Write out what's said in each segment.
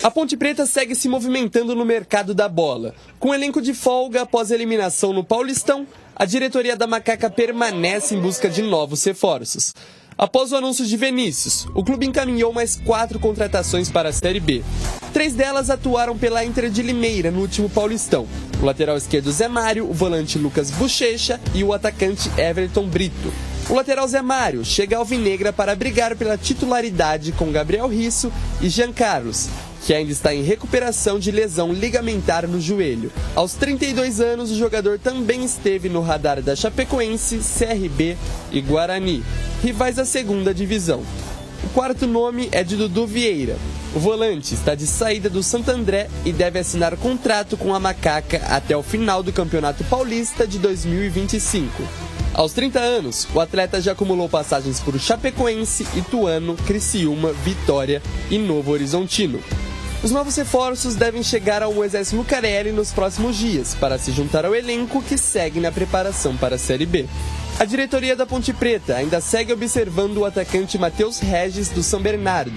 A Ponte Preta segue se movimentando no mercado da bola. Com elenco de folga após a eliminação no Paulistão, a diretoria da Macaca permanece em busca de novos reforços. Após o anúncio de Vinícius, o clube encaminhou mais 4 contratações para a Série B. 3 delas atuaram pela Inter de Limeira no último Paulistão. O lateral esquerdo Zé Mário, o volante Lucas Bochecha e o atacante Everton Brito. O lateral Zé Mário chega ao Alvinegra para brigar pela titularidade com Gabriel Risso e Jean Carlos, que ainda está em recuperação de lesão ligamentar no joelho. Aos 32 anos, o jogador também esteve no radar da Chapecoense, CRB e Guarani, rivais da segunda divisão. O quarto nome é de Dudu Vieira. O volante está de saída do Santo André e deve assinar contrato com a Macaca até o final do Campeonato Paulista de 2025. Aos 30 anos, o atleta já acumulou passagens por Chapecoense, Ituano, Criciúma, Vitória e Novo Horizontino. Os novos reforços devem chegar ao Moisés Lucarelli nos próximos dias, para se juntar ao elenco que segue na preparação para a Série B. A diretoria da Ponte Preta ainda segue observando o atacante Matheus Regis do São Bernardo.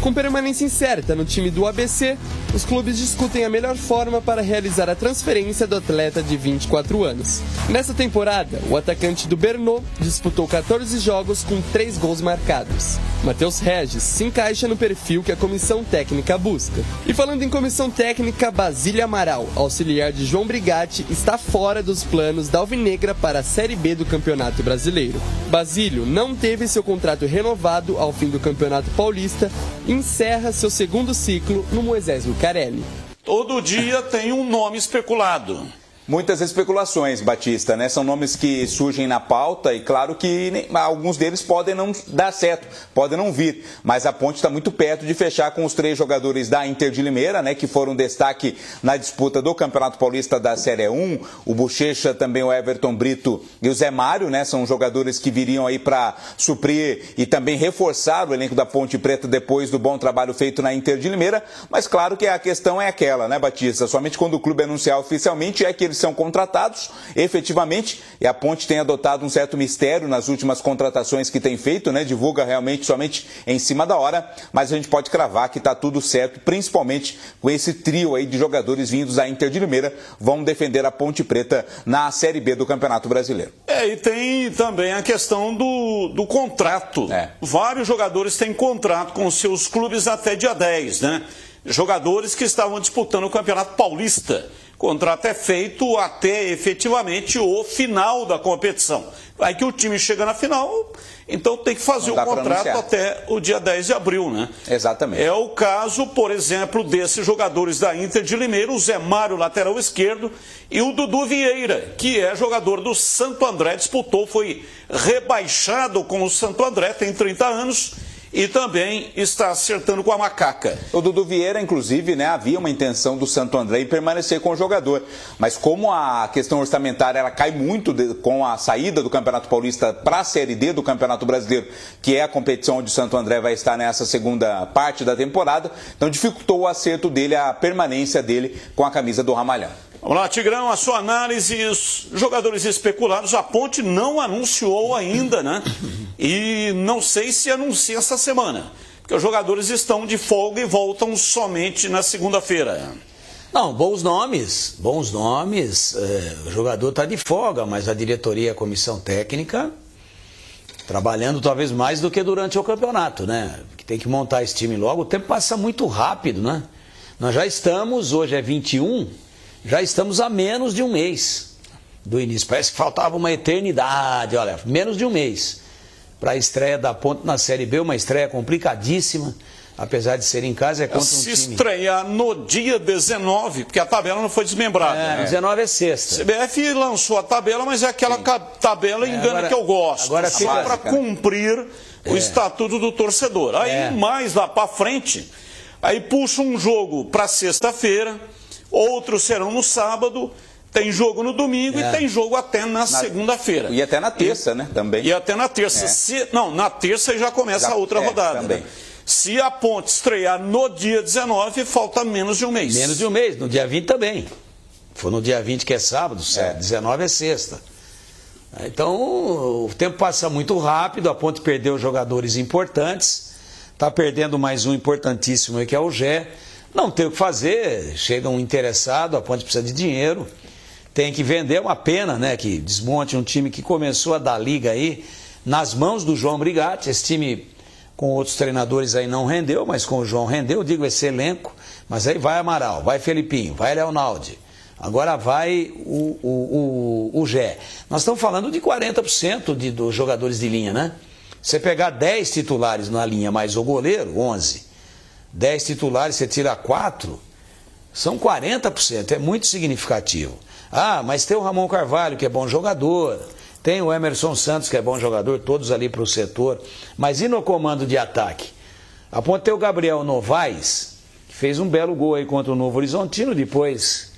Com permanência incerta no time do ABC, os clubes discutem a melhor forma para realizar a transferência do atleta de 24 anos. Nessa temporada, o atacante do Brno disputou 14 jogos com 3 gols marcados. Matheus Regis se encaixa no perfil que a comissão técnica busca. E falando em comissão técnica, Basílio Amaral, auxiliar de João Brigatti, está fora dos planos da Alvinegra para a Série B do Campeonato Brasileiro. Basílio não teve seu contrato renovado ao fim do Campeonato Paulista e encerra seu segundo ciclo no Moisés Lucarelli. Todo dia tem um nome especulado. Muitas especulações, Batista, né? São nomes que surgem na pauta e claro que alguns deles podem não dar certo, podem não vir, mas a Ponte está muito perto de fechar com os 3 jogadores da Inter de Limeira, né? Que foram destaque na disputa do Campeonato Paulista da Série 1, o Bochecha, também o Everton Brito e o Zé Mário, né? São jogadores que viriam aí para suprir e também reforçar o elenco da Ponte Preta depois do bom trabalho feito na Inter de Limeira, mas claro que a questão é aquela, né, Batista? Somente quando o clube anunciar oficialmente é que eles são contratados efetivamente, e a Ponte tem adotado um certo mistério nas últimas contratações que tem feito, né? Divulga realmente somente em cima da hora, mas a gente pode cravar que está tudo certo, principalmente com esse trio aí de jogadores vindos da Inter de Limeira, vão defender a Ponte Preta na Série B do Campeonato Brasileiro. E tem também a questão do contrato. Vários jogadores têm contrato com seus clubes até dia 10, né? Jogadores que estavam disputando o Campeonato Paulista. O contrato é feito até efetivamente o final da competição. Aí que o time chega na final, então tem que fazer o contrato até o dia 10 de abril, né? Exatamente. É o caso, por exemplo, desses jogadores da Inter de Limeira, o Zé Mário, lateral esquerdo, e o Dudu Vieira, que é jogador do Santo André, disputou, foi rebaixado com o Santo André, tem 30 anos, e também está acertando com a Macaca. O Dudu Vieira, inclusive, né, havia uma intenção do Santo André em permanecer com o jogador. Mas como a questão orçamentária ela cai muito com a saída do Campeonato Paulista para a Série D do Campeonato Brasileiro, que é a competição onde o Santo André vai estar nessa segunda parte da temporada, então dificultou o acerto dele, a permanência dele com a camisa do Ramalhão. Vamos lá, Tigrão, a sua análise, os jogadores especulados, a Ponte não anunciou ainda, né? E não sei se anuncia essa semana, porque os jogadores estão de folga e voltam somente na segunda-feira. Não, bons nomes, o jogador está de folga, mas a diretoria e a comissão técnica trabalhando talvez mais do que durante o campeonato, né? Que tem que montar esse time logo, o tempo passa muito rápido, né? Nós já estamos, hoje é 21, já estamos a menos de um mês do início. Parece que faltava uma eternidade, olha, menos de um mês para a estreia da Ponte na Série B, uma estreia complicadíssima, apesar de ser em casa, é contra um time. Se estrear no dia 19, porque a tabela não foi desmembrada. 19 é sexta. A CBF lançou a tabela, mas é aquela tabela engana agora, que eu gosto. Agora só para cumprir o estatuto do torcedor. Aí mais lá para frente, aí puxa um jogo para sexta-feira, outros serão no sábado, tem jogo no domingo e tem jogo até na segunda-feira. E até na terça, né? Também. E até na terça. Na terça já começa a outra rodada. Também. Né? Se a Ponte estrear no dia 19, falta menos de um mês. Menos de um mês, no dia 20 também. For no dia 20 que é sábado, 19 é sexta. Então, o tempo passa muito rápido, a Ponte perdeu jogadores importantes, está perdendo mais um importantíssimo aí, que é o Gé. Não tem o que fazer, chega um interessado, a Ponte precisa de dinheiro, tem que vender, é uma pena, né, que desmonte um time que começou a dar liga aí nas mãos do João Brigatti. Esse time com outros treinadores aí não rendeu, mas com o João rendeu, digo, esse elenco, mas aí vai Amaral, vai Felipinho, vai Leonaldi, agora vai o Gé. Nós estamos falando de 40% dos jogadores de linha, né? Você pegar 10 titulares na linha mais o goleiro, 11, 10 titulares, você tira 4, são 40%, é muito significativo. Ah, mas tem o Ramon Carvalho, que é bom jogador, tem o Emerson Santos, que é bom jogador, todos ali para o setor, mas e no comando de ataque? A Ponte tem o Gabriel Novaes, que fez um belo gol aí contra o Novo Horizontino, depois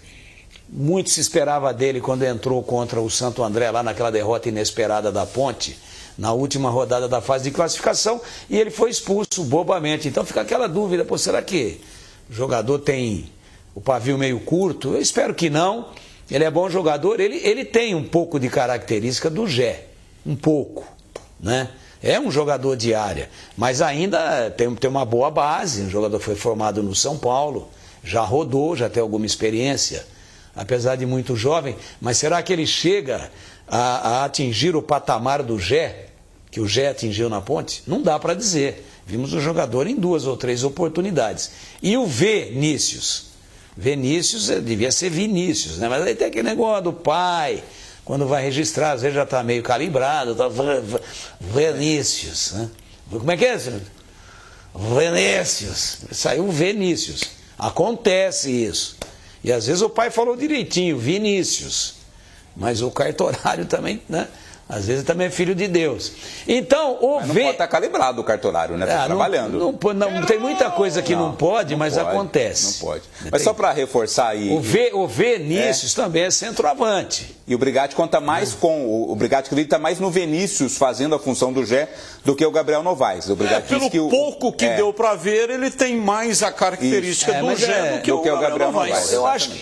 muito se esperava dele quando entrou contra o Santo André, lá naquela derrota inesperada da Ponte, na última rodada da fase de classificação, e ele foi expulso bobamente. Então fica aquela dúvida, pô, será que o jogador tem o pavio meio curto? Eu espero que não. Ele é bom jogador, ele tem um pouco de característica do Gé, um pouco, né? É um jogador de área, mas ainda tem uma boa base. O jogador foi formado no São Paulo, já rodou, já tem alguma experiência, apesar de muito jovem, mas será que ele chega a atingir o patamar do Gé, que o Gé atingiu na Ponte? Não dá para dizer. Vimos o jogador em 2 ou 3 oportunidades. E o Vinícius devia ser Vinícius, né? Mas aí tem aquele negócio do pai, quando vai registrar, às vezes já está meio calibrado, tá Vinícius, né? Como é que é, senhor? Vinícius, saiu Vinícius. Acontece isso. E às vezes o pai falou direitinho, Vinícius, mas o cartorário também, né? Às vezes também é filho de Deus. Então, não pode estar calibrado o cartorário, né? Tá trabalhando. Não, tem muita coisa que não pode, mas pode, acontece. Não pode. Mas só para reforçar aí... O Vinícius também é centroavante. E o Brigatti conta mais com... O Brigatti acredita mais no Vinícius fazendo a função do Gé do que o Gabriel Novaes. O Brigatti pelo que pouco que deu para ver, ele tem mais a característica do Gé do que o Gabriel Novaes.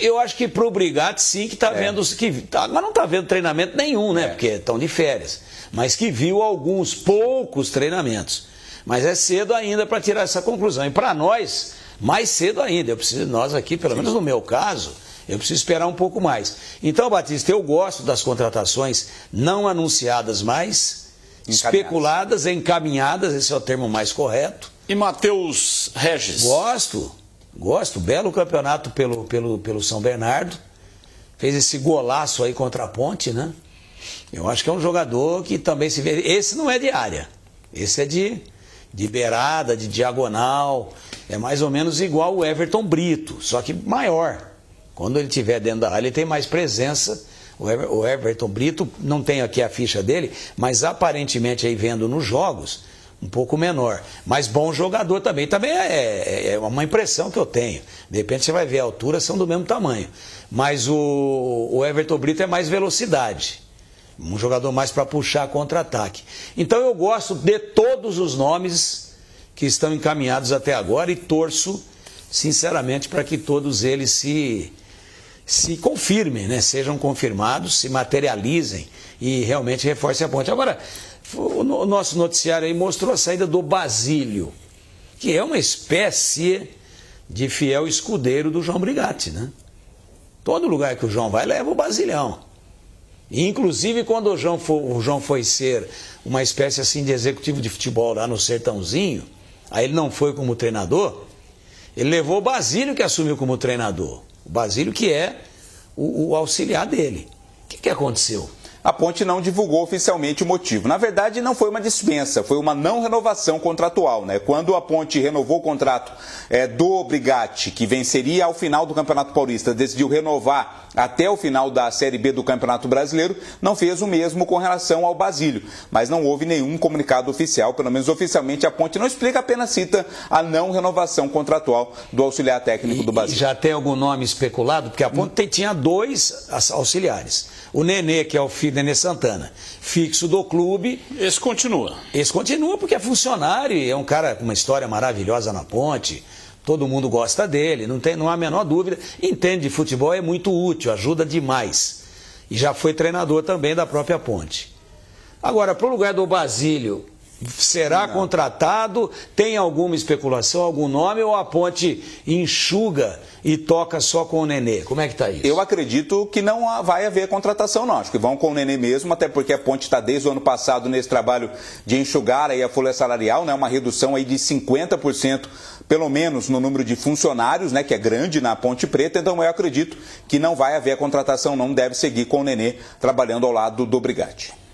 Eu acho que para o Brigatti sim que está vendo... mas não está vendo treinamento nenhum, né? Porque estão de férias. Mas que viu alguns poucos treinamentos. Mas é cedo ainda para tirar essa conclusão. E para nós, mais cedo ainda. Nós aqui, pelo menos no meu caso, eu preciso esperar um pouco mais. Então, Batista, eu gosto das contratações não anunciadas mais, especuladas, encaminhadas, esse é o termo mais correto. E Matheus Regis? Gosto. Belo campeonato pelo São Bernardo. Fez esse golaço aí contra a Ponte, né? Eu acho que é um jogador que também se vê... Esse não é de área. Esse é de beirada, de diagonal. É mais ou menos igual o Everton Brito, só que maior. Quando ele estiver dentro da área, ele tem mais presença. O Everton Brito, não tenho aqui a ficha dele, mas aparentemente aí vendo nos jogos, um pouco menor. Mas bom jogador também. Também é uma impressão que eu tenho. De repente você vai ver a altura, são do mesmo tamanho. Mas o Everton Brito é mais velocidade. Um jogador mais para puxar contra-ataque. Então eu gosto de todos os nomes que estão encaminhados até agora e torço, sinceramente, para que todos eles se confirmem, né? Sejam confirmados, se materializem e realmente reforcem a Ponte. Agora, o nosso noticiário aí mostrou a saída do Basílio, que é uma espécie de fiel escudeiro do João Brigatti, né? Todo lugar que o João vai, leva o Basilhão. Inclusive quando o João foi ser uma espécie assim de executivo de futebol lá no Sertãozinho, aí ele não foi como treinador, ele levou o Basílio que assumiu como treinador. O Basílio que é o auxiliar dele. O que aconteceu? A Ponte não divulgou oficialmente o motivo. Na verdade, não foi uma dispensa, foi uma não renovação contratual, né? Quando a Ponte renovou o contrato do Brigatti, que venceria ao final do Campeonato Paulista, decidiu renovar até o final da Série B do Campeonato Brasileiro, não fez o mesmo com relação ao Basílio. Mas não houve nenhum comunicado oficial, pelo menos oficialmente a Ponte não explica, apenas cita a não renovação contratual do auxiliar técnico do Basílio. E já tem algum nome especulado? Porque a Ponte tinha 2 auxiliares. O Nenê, que é o filho Nenê Santana, fixo do clube. Esse continua. Esse continua porque é funcionário, é um cara com uma história maravilhosa na Ponte, todo mundo gosta dele, não há a menor dúvida, entende de futebol, é muito útil, ajuda demais. E já foi treinador também da própria Ponte. Agora, para o lugar do Basílio, será contratado? Tem alguma especulação, algum nome, ou a Ponte enxuga e toca só com o Nenê? Como é que está isso? Eu acredito que não vai haver contratação, não. Acho que vão com o Nenê mesmo, até porque a Ponte está desde o ano passado nesse trabalho de enxugar aí a folha salarial, né? Uma redução aí de 50%, pelo menos, no número de funcionários, né? Que é grande na Ponte Preta. Então eu acredito que não vai haver a contratação, não deve seguir com o Nenê trabalhando ao lado do Brigatti.